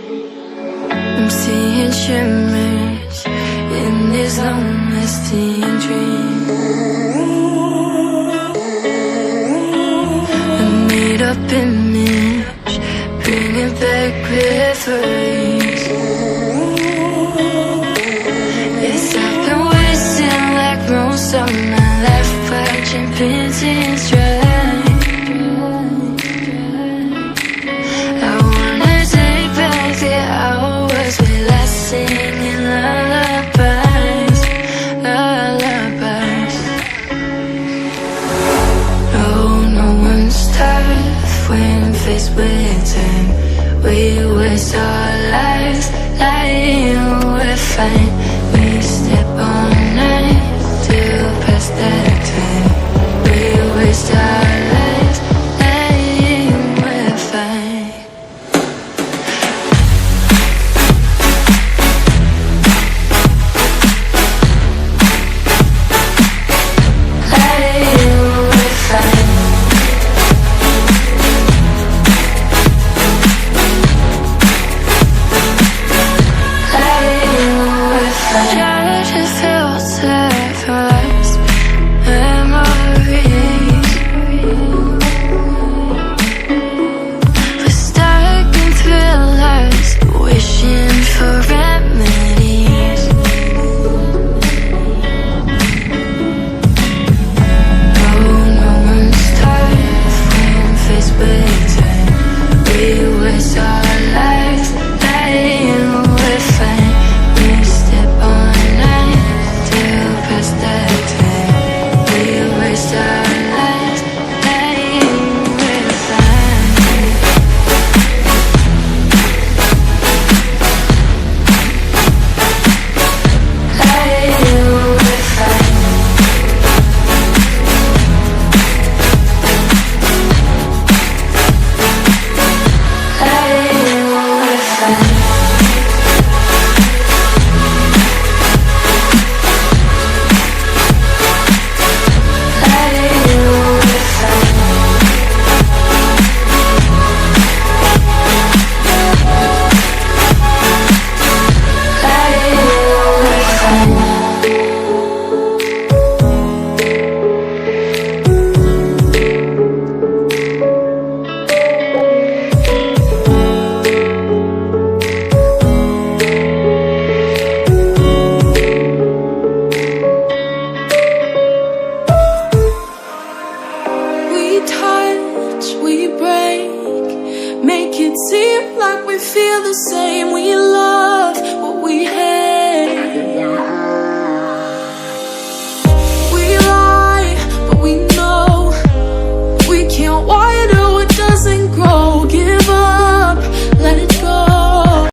I'm seeing shimmers in this long-lasting dream. A made-up image, bringing back memories. Yes, I've been wasting like most of my life, watching paintings dry. I wanna take back the hours we last singing lullabies, lullabies. Oh, no one's tough when faced with time. We waste our lives lying, we're fine. We step all night till past that time. We waste our lives lying, we're fine. Make it seem like we feel the same. We love what we